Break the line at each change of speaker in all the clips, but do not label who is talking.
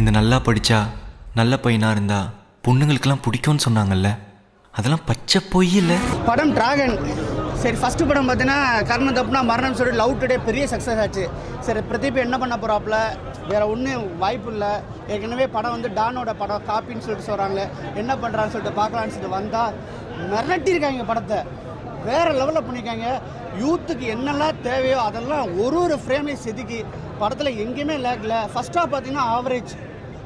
இந்த நல்லா படித்தா நல்ல பையனாக இருந்தா பொண்ணுங்களுக்கெல்லாம் பிடிக்கும்னு சொன்னாங்கல்ல, அதெல்லாம் பச்சை பொய் இல்லை.
படம் டிராகன். சரி, ஃபஸ்ட்டு படம் பார்த்தீங்கன்னா கர்ணம் தப்புனா மரணம் சொல்லிட்டு லவ் டுடே பெரிய சக்ஸஸ் ஆச்சு. சரி, பிரதீப் என்ன பண்ண போகிறாப்புல, வேறு ஒன்றும் வாய்ப்பு இல்லை. ஏற்கனவே படம் வந்து டானோட படம் காப்பின்னு சொல்லிட்டு சொல்கிறாங்க. என்ன பண்ணுறான்னு சொல்லிட்டு பார்க்கலான்னு சொல்லிட்டு வந்தால் மிரட்டியிருக்காங்க படத்தை. வேறு லெவலில் பண்ணியிருக்காங்க. யூத்துக்கு என்னெல்லாம் தேவையோ அதெல்லாம் ஒரு ஃப்ரேமையும் செதுக்கி படத்தில் எங்கேயுமே லேக்கல. ஃபஸ்ட் ஹாஃப் பார்த்தீங்கன்னா ஆவரேஜ்,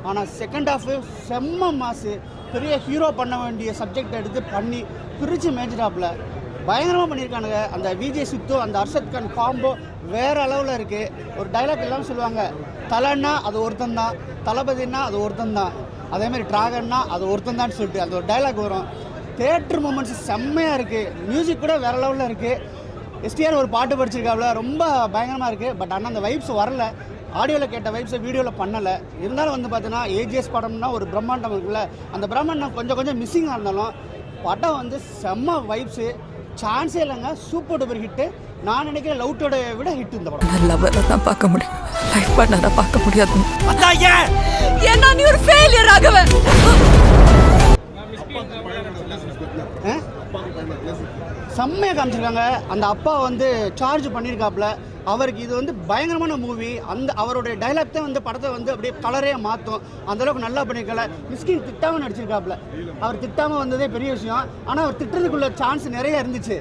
ஆனால் செகண்ட் ஹாஃபு செம்ம மாசு. பெரிய ஹீரோ பண்ண வேண்டிய சப்ஜெக்ட் எடுத்து பண்ணி பிரித்து மேய்ச்சிட்டாப்புல பயங்கரமாக பண்ணியிருக்கானுங்க. அந்த விஜய் சித்து அந்த அர்ஷத் கான் காம்போ வேறு அளவில் இருக்குது. ஒரு டைலாக் எல்லாம் சொல்லுவாங்க, தலைன்னா அது ஒருத்தன் தான், தளபதினா அது ஒருத்தன் தான், அதேமாதிரி டிராகன்னா அது ஒருத்தன் தான் சொல்லிட்டு அந்த ஒரு டைலாக் வரும். தேட்டர் மூமெண்ட்ஸ் செம்மையாக இருக்குது. மியூசிக் கூட வேறு லெவலில் இருக்குது. எஸ்டிஆர் ஒரு பாட்டு படிச்சிருக்காப்புல, ரொம்ப பயங்கரமாக இருக்குது. பட் ஆனால் அந்த வைப்ஸ் வரல. ஆடியோவில் கேட்ட வைப்ஸை வீடியோவில் பண்ணலை. இருந்தாலும் வந்து பார்த்தீங்கன்னா ஏஜிஎஸ் படம்னா ஒரு பிரம்மாண்டம் இருக்குல்ல, அந்த பிரம்மாண்டம் கொஞ்சம் மிஸ்ஸிங்காக இருந்தாலும் படம் வந்து செம்ம வைப்ஸு, சான்ஸே இல்லைங்க. Super duper hit. நான் நினைக்கிறேன் லவ் டுடே விட ஹிட் இந்த படம்.
லவ்வரை தான் பார்க்க முடியும், லைஃப் பார்ட்னரை பார்க்க முடியாது. ஏன்னா நீ ஒரு ஃபெயிலியர் ஆகவன்.
செம்மையாக காமிச்சிருக்காங்க. அந்த அப்பா வந்து சார்ஜ் பண்ணியிருக்காப்புல. அவருக்கு இது வந்து பயங்கரமான மூவி. அந்த அவருடைய டைலாக் தான் வந்து படத்தை வந்து அப்படியே கலரே மாற்றும். அந்தளவுக்கு நல்லா பண்ணியிருக்கல. மிஸ்கின் திட்டாமல் நடிச்சிருக்காப்புல. அவர் திட்டாமல் வந்ததே பெரிய விஷயம். ஆனால் அவர் திட்டுறதுக்குள்ள சான்ஸ் நிறைய இருந்துச்சு.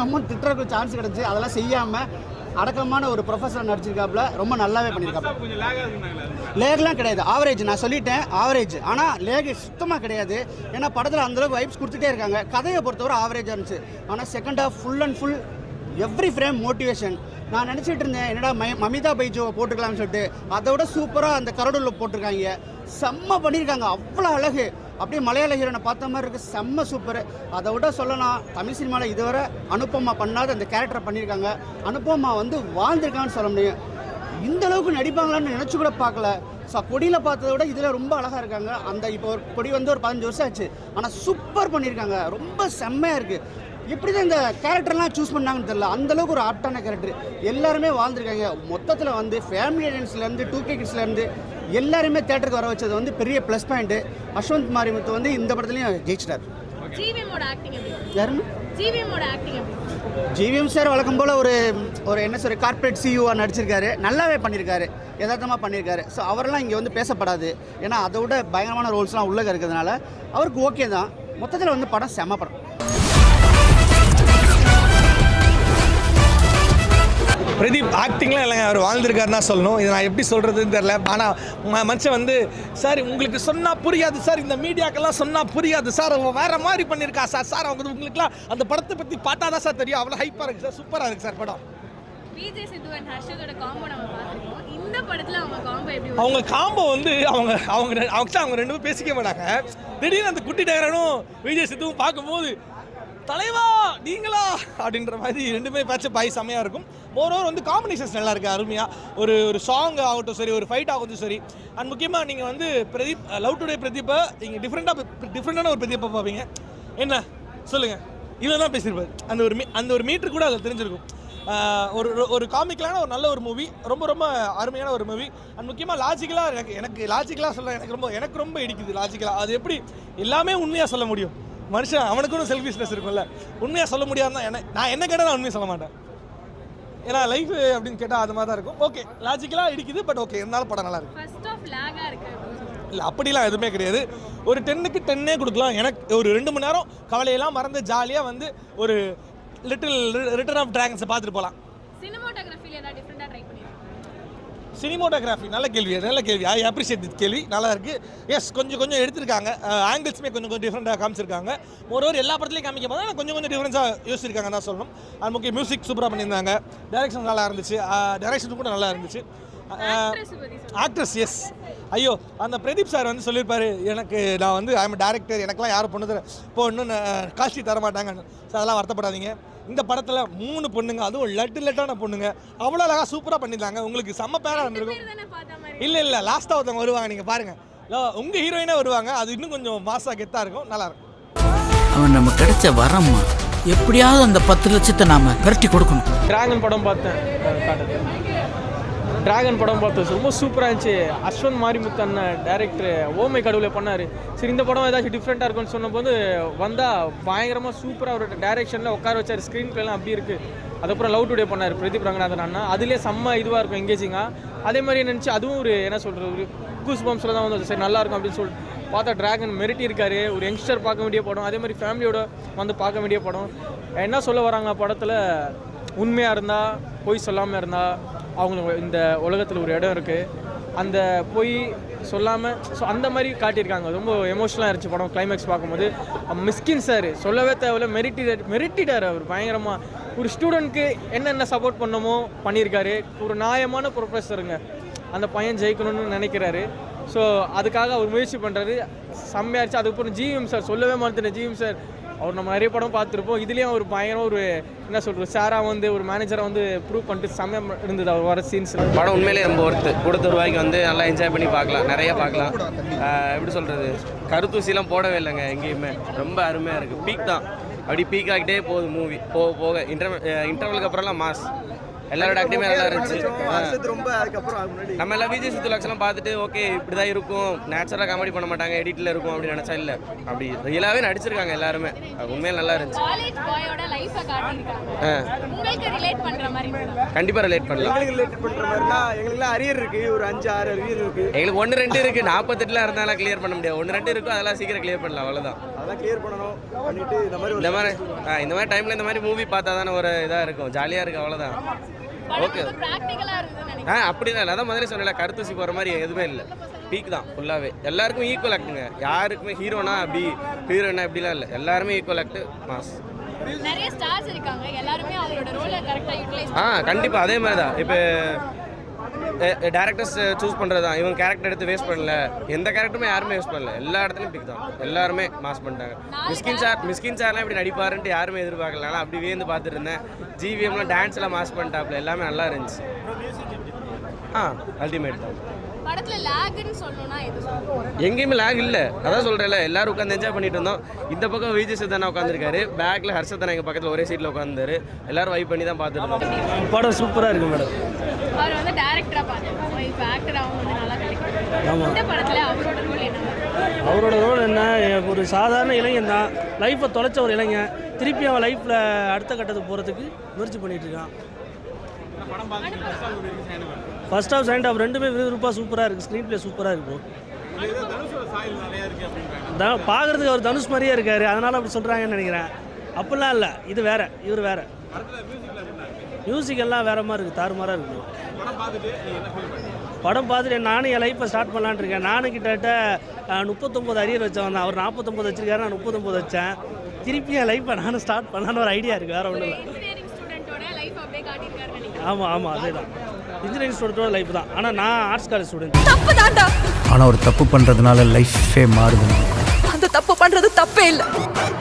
நம்ம திட்டுறதுக்குள்ள சான்ஸ் கிடச்சி அதெல்லாம் செய்யாமல் அடக்கமான ஒரு ப்ரொஃபஸர் நடிச்சிருக்காப்புல. ரொம்ப நல்லாவே பண்ணியிருக்காப்புல. லேக்லாம் கிடையாது, ஆவரேஜ். நான் சொல்லிட்டேன் ஆவரேஜ். ஆனால் லேக் சுத்தமாக கிடையாது. ஏன்னா படத்தில் அந்தளவுக்கு வைப்ஸ் கொடுத்துட்டே இருக்காங்க. கதையை பொறுத்தவரை ஆவரேஜாக இருந்துச்சு. ஆனால் second half full and full every frame motivation. நான் நினச்சிட்டு இருந்தேன் என்னடா மமிதா பைஜோவை போட்டுக்கலாம்னு சொல்லிட்டு. அதை விட சூப்பராக அந்த கரடூரில் போட்டிருக்காங்க. செம்ம பண்ணியிருக்காங்க. அவ்வளோ அழகு. அப்படியே மலையாள ஹீரோனை பார்த்த மாதிரி இருக்குது. செம்ம சூப்பர். அதை விட சொல்லலாம், தமிழ் சினிமாவில் இதுவரை அனுபமா பண்ணாத அந்த கேரக்டரை பண்ணியிருக்காங்க. அனுபமா வந்து வாழ்ந்திருக்கான்னு சொல்ல முடியும். இந்த அளவுக்கு நடிப்பாங்களான்னு நினச்சி கூட பார்க்கல. ஸோ கொடியில் பார்த்ததை விட இதில் ரொம்ப அழகாக இருக்காங்க. அந்த இப்போ ஒரு கொடி வந்து ஒரு 15 வருஷம் ஆச்சு, ஆனால் சூப்பர் பண்ணியிருக்காங்க. ரொம்ப செம்மையாக இருக்குது. எப்படி தான் இந்த கேரக்டர்லாம் சூஸ் பண்ணாங்கன்னு தெரியல. அந்தளவுக்கு ஒரு ஆப்டான கேரக்டர். எல்லாருமே வாழ்ந்துருக்காங்க. மொத்தத்தில் வந்து ஃபேமிலி ஆடியன்ஸ்லேருந்து 2K கிட்ஸ்லேருந்து எல்லாருமே தேட்டருக்கு வர வச்சது வந்து பெரிய ப்ளஸ் பாயிண்ட்டு. அஸ்வந்த் மாரிமுத்து வந்து இந்த படத்துலையும் ஜெயிச்சிட்டார். யாருன்னு ஜிவிஎம் சார் வழக்கம் போல் ஒரு என்ன சொல்ற கார்பரேட் சிஇஓவாக நடிச்சிருக்காரு. நல்லாவே பண்ணியிருக்காரு, யதார்த்தமாக பண்ணியிருக்காரு. ஸோ அவரெல்லாம் இங்கே வந்து பேசப்படாது. ஏன்னா அதை விட பயங்கரமான ரோல்ஸ்லாம் உள்ளே இருக்கிறதுனால அவருக்கு ஓகே தான். மொத்தத்தில் வந்து படம் செம படம்.
பிரதீப் ஆக்டிங்லாம் இல்லைங்க, அவர் வாழ்ந்திருக்காருன்னா சொல்லணும். இதை நான் எப்படி சொல்கிறதுன்னு தெரில. ஆனால் மனுஷன் வந்து சார் உங்களுக்கு சொன்னால் புரியாது சார், இந்த மீடியாக்கெல்லாம் சொன்னால் புரியாது சார், அவங்க வேறு மாதிரி பண்ணியிருக்கா சார். சார் அவங்க உங்களுக்குலாம் அந்த படத்தை பற்றி பார்த்தா தான் சார் தெரியும். அவ்வளோ ஹைப்பாக இருக்குது சார், சூப்பராக இருக்குது சார் படம்.
விஜய் சித்து அண்ட் ஹர்ஷதோட காம்போ நம்ம பார்த்துருக்கோம். இந்த படத்தில் அவங்க காம்போ எப்படி?
அவங்க காம்போ வந்து அவங்க ரெண்டு பேரும் பேசிக்க மாட்டாங்க. திடீர்னு அந்த குட்டி டயரனும் விஜய் சித்துவும் பார்க்கும்போது தலைவா நீங்களா அப்படின்ற மாதிரி ரெண்டுமே பேட்சப் ஆகி செம்மையாக இருக்கும். மோரோவர் வந்து காம்பினேஷன்ஸ் நல்லா இருக்குது, அருமையாக. ஒரு சாங் ஆகட்டும் சரி, ஒரு ஃபைட் ஆகட்டும் சரி. அண்ட் முக்கியமாக நீங்கள் வந்து பிரதீப் லவ் டுடே பிரதீப்பை நீங்கள் டிஃப்ரெண்டான ஒரு பிரதீப்பை பார்ப்பீங்க. என்ன சொல்லுங்கள், இதில் தான் பேசியிருப்பார். அந்த ஒரு மீட்டர் கூட அதில் தெரிஞ்சிருக்கும். ஒரு காமிக்கலான ஒரு நல்ல ஒரு மூவி, ரொம்ப அருமையான ஒரு மூவி. அண்ட் முக்கியமாக லாஜிக்கலாக எனக்கு லாஜிக்கலாக சொல்ல எனக்கு ரொம்ப இடிக்குது. லாஜிக்கலாக அது எப்படி எல்லாமே உண்மையாக சொல்ல முடியும்? மனுஷன் அவனுக்கும் செல்ஃபிஷ்னஸ் இருக்கும்ல. உண்மையாக சொல்ல முடியாதுன்னா நான் என்ன கேட்டால் நான் உண்மையை சொல்ல மாட்டேன். ஏன்னா லைஃப் அப்படின்னு கேட்டால் அது மாதிரி தான் இருக்கும். ஓகே, லாஜிக்கலாக இடிக்குது, பட் ஓகே, இருந்தாலும் படம் நல்லா இருக்கு. இல்லை அப்படிலாம் எதுவுமே கிடையாது. ஒரு 10க்கு 10 கொடுக்கலாம். எனக்கு ஒரு 2 மணி நேரம் கவலையெல்லாம் மறந்து ஜாலியாக வந்து ஒரு ரிட்டர்ன் ஆஃப் டிராகன்ஸை பார்த்துட்டு போகலாம். சினிமோட்டோகிராஃபி நல்ல கேள்வி. ஐ அப்ரிஷியேட் திஸ் கேள்வி, நல்லா இருக்குது. எஸ், கொஞ்சம் எடுத்திருக்காங்க. ஆங்கிள்ஸுமே கொஞ்சம் டிஃப்ரெண்ட்டாக காமிச்சிருக்காங்க. ஒருவர் எல்லா படத்துலையும் காமிக்க போது கொஞ்சம் டிஃப்ரென்ஸாக யோசிச்சிருக்காங்க தான் சொல்லணும். அது முக்கிய மியூசிக் சூப்பராக பண்ணியிருந்தாங்க. டைரக்ஷன் நல்லா இருந்துச்சு. டைரக்ஷன் கூட நல்லா இருந்துச்சு. Actress yes. ஐயோ, அந்த பிரதீப் சார் வந்து சொல்லியிருப்பாரு, நான் வந்து ஐ எம் டேரக்டர், எனக்குலாம் யாரும் இன்னும் காஸ்டி தர மாட்டாங்கன்னு. ஸோ அதெல்லாம் வருத்தப்படாதீங்க. இந்த படத்தில் 3 பொண்ணுங்க, அதுவும் லட்டான பொண்ணுங்க, அவ்வளோ அழகாக சூப்பராக பண்ணியிருந்தாங்க. உங்களுக்கு செம்ம பேராக இருந்திருக்கும். இல்லை லாஸ்ட்டாக ஒருத்தவங்க வருவாங்க, நீங்கள் பாருங்கள். உங்கள் ஹீரோயினே வருவாங்க. அது இன்னும் கொஞ்சம் மாசாக கெத்தாக இருக்கும், நல்லாயிருக்கும்.
அவன் நம்ம கிடைச்ச வரம்மா, எப்படியாவது அந்த 10 லட்சத்தை நாம விரட்டி கொடுக்கணும்.
டிராகன் படம் பார்த்தேன். டிராகன் படம் பார்த்தது ரொம்ப சூப்பராக இருந்துச்சு. அஸ்வந்த் மாரிமுத்தன் டேரக்டர் ஓமை கடவுளை பண்ணார். சரி இந்த படம் ஏதாச்சும் டிஃப்ரெண்ட்டாக இருக்கும்னு சொன்னபோது வந்தால் பயங்கரமாக சூப்பராக அவரோட டேரெக்ஷனில் உட்கார வச்சார். ஸ்க்ரீன் பிளேலாம் அப்படி இருக்குது. அதுக்கப்புறம் லவ் டுடே பண்ணார் பிரதீப் ரங்கநாதன் அண்ணா. அதுலேயே செம்ம இதுவாக இருக்கும், எங்கேஜிங்காக. அதே மாதிரி நினச்சி அதுவும் ஒரு என்ன சொல்கிறது, ஒரு கூஸ் பம்ப்ஸில் தான் வந்து சரி நல்லாயிருக்கும் அப்படின்னு சொல்லிட்டு பார்த்தா டிராகன் மிரட்டி இருக்காரு. ஒரு யங்ஸ்டர் பார்க்க வேண்டிய படம், அதே மாதிரி ஃபேமிலியோட வந்து பார்க்க வேண்டிய படம். என்ன சொல்ல வராங்க படத்தில், உண்மையாக இருந்தால் பொய் சொல்லாமல் இருந்தால் அவங்களுக்கு இந்த உலகத்தில் ஒரு இடம் இருக்குது. அந்த பொய் சொல்லாமல் ஸோ அந்த மாதிரி காட்டியிருக்காங்க. ரொம்ப எமோஷனலாக இருந்துச்சு படம். கிளைமேக்ஸ் பார்க்கும்போது மிஸ்கின் சார் சொல்லவே தேவையில்ல, மெரிட்டிட்டார் அவர் பயங்கரமாக. ஒரு ஸ்டூடெண்ட்க்கு என்னென்ன சப்போர்ட் பண்ணமோ பண்ணியிருக்காரு. ஒரு நியாயமான ப்ரொஃபஸருங்க, அந்த பையன் ஜெயிக்கணும்னு நினைக்கிறாரு. ஸோ அதுக்காக அவர் முயற்சி பண்ணுறாரு, செம்மையாச்சு. அதுக்கப்புறம் ஜிஎம் சார் சொல்லவே மாட்டேன். ஜிஎம் சார் அவர் நம்ம நிறைய படம் பார்த்துருப்போம். இதுலேயும் அவர் பயங்கரம் ஒரு என்ன சொல்கிறது, சாராக வந்து ஒரு மேனேஜரை வந்து ப்ரூவ் பண்ணிட்டு செம்மையாக இருந்தது அவர் வர சீன்ஸ்.
படம் உண்மையிலே ரொம்ப ஒர்த்து. கொடுத்த ரூபாய்க்கு வந்து நல்லா என்ஜாய் பண்ணி பார்க்கலாம், நிறைய பார்க்கலாம். எப்படி சொல்கிறது, கருத்தூசிலாம் போடவே இல்லைங்க எங்கேயுமே. ரொம்ப அருமையாக இருக்குது. பீக் தான், அப்படி பீக் ஆகிட்டே போகுது மூவி. போக போக இன்டர்வலுக்கு அப்புறம்லாம் மாஸ். எல்லாரோட ஆக்டிவே நல்லா இருந்துச்சு. நம்ம எல்லாம் விஜய் சித்துலாக்ஸ்லாம் பார்த்துட்டு ஓகே இப்படி தான் இருக்கும், நேச்சுரலாக காமெடி பண்ண மாட்டாங்க, எடிட்டில் இருக்கும் அப்படின்னு நினச்சா இல்லை, அப்படி ரியலாகவே நடிச்சிருக்காங்க எல்லாருமே. உண்மையில நல்லா இருந்துச்சு. கண்டிப்பாக ரிலேட் பண்ணலாம்.
எங்களுக்குலாம் அரியர் இருக்குது, ஒரு 5-6 அரியர் இருக்குது.
எங்களுக்கு 1-2 இருக்குது, 48 இருந்தாலும் கிளியர் பண்ண முடியாது. 1-2 இருக்கும், அதெல்லாம் சீக்கிரம் கிளியர் பண்ணலாம், அவ்வளோதான்.
அதெல்லாம் கிளியர் பண்ணணும் பண்ணிட்டு
இந்த மாதிரி டைமில் இந்த மாதிரி மூவி பார்த்தா தானே ஒரு இதாக இருக்கும், ஜாலியாக இருக்குது, அவ்வளோதான். ஓகே அப்படிதான் இல்லை, அதான் முதல்ல சொன்னல, கருத்தூசி போகிற மாதிரி எதுவுமே இல்லை. பீக் தான் ஃபுல்லாகவே. எல்லாருக்கும் ஈக்குவல் ஆக்டுங்க. யாருக்குமே ஹீரோனா அப்படி ஹீரோனா இப்படிலாம் இல்லை, எல்லாருமே ஈக்குவல் ஆக்டு, மாஸ்.
நிறைய ஸ்டார்ஸ் இருக்காங்க, எல்லாருமே அவங்களோட ரோலை கரெக்டாக யூட்டிலைஸ்
கண்டிப்பாக அதே மாதிரி தான். இப்போ டேரக்டர்ஸ் சூஸ் பண்ணுறது தான். இவங்க கேரக்டர் எடுத்து வேஸ்ட் பண்ணல, எந்த கேரக்டருமே யாருமே வேஸ்ட் பண்ணல, எல்லா இடத்துலையும் பிக் தான். எல்லாருமே மாஸ் பண்ணிட்டாங்க. மிஸ்கின் சார்லாம் இப்படி நடிப்பாருன்ட்டு யாருமே எதிர்பார்க்கல. ஆனால் அப்படி வேந்து பார்த்துட்டு இருந்தேன். ஜிவிஎம்லாம் டான்ஸ்லாம் மாஸ் பண்ணிட்டாப்ல, எல்லாமே நல்லா இருந்துச்சு. அல்டிமேட் தான்.
படத்துல லாக்னு சொல்லணும்னா எது சொல்லுங்க?
எங்கேயுமே லாக் இல்லை, அதான் சொல்கிறேன்ல, எல்லாரும் உட்காந்து என்ஜாய் பண்ணிட்டு இருந்தோம். இந்த பக்கம் விஜய் சித்தனா உட்காந்துருக்காரு, பேக்கில் ஹர்ஷத்தனா எங்கள் பக்கத்தில் ஒரே சீட்டில் உட்காந்துரு. எல்லாரும் வைப் பண்ணி தான் பார்த்துட்டு இருந்தோம்.
படம் சூப்பராக இருக்குது மேடம்.
அவர் வந்து டைரக்டராக பார்த்துருக்கோம், இப்போ ஆக்டராகவும் வந்து நல்லா கிடைக்கும். இந்த படத்தில் அவரோட ரோல் என்ன?
அவரோட ரோல் என்ன, ஒரு சாதாரண இளைஞன் தான், லைஃப்பை தொலைச்ச ஒரு இளைஞன், திருப்பி அவன் லைஃப்பில் அடுத்த கட்டத்துக்கு போகிறதுக்கு முயற்சி பண்ணிகிட்டு இருக்கான். ஃபர்ஸ்ட் ஹாஃப் செகண்ட் ஹாஃப் ரெண்டுமே விறுவிறுப்பாக சூப்பராக இருக்குது. ஸ்க்ரீன் பிளே சூப்பராக இருக்கும். பார்க்குறதுக்கு அவர் தனுஷ் மாதிரியே இருக்கார், அதனால் அப்படி சொல்கிறாங்கன்னு நினைக்கிறேன். அப்படிலாம் இல்லை, இது வேறு, இவர் வேறு. மியூசிக் எல்லாம் வேறு மாதிரி இருக்குது, தாறுமாறாக இருக்குது. படம் பார்த்துட்டு நானும் என் லைஃப்பை ஸ்டார்ட் பண்ணலான்னு இருக்கேன். நானும் கிட்டத்தட்ட 39 அரியர் வச்சவன் தான். அவர் 49 வச்சிருக்காரு, நான் 39 வச்சேன். திருப்பி என் லைஃப்பை நானும் ஸ்டார்ட் பண்ணலான்னு ஒரு ஐடியா இருக்குது, வேறு ஒன்றும் இல்லை. ஆமாம் அதே தான், இன்ஜினியரிங் ஸ்டூடெண்ட்டோட லைஃப் தான். ஆனால் நான் ஆர்ட்ஸ் காலேஜ் ஸ்டூடெண்ட்.
தப்பு தாண்டா.
ஆனால் ஒரு தப்பு பண்ணுறதுனால லைஃபே மாறுது.
அந்த தப்பு பண்றது தப்பே இல்லை.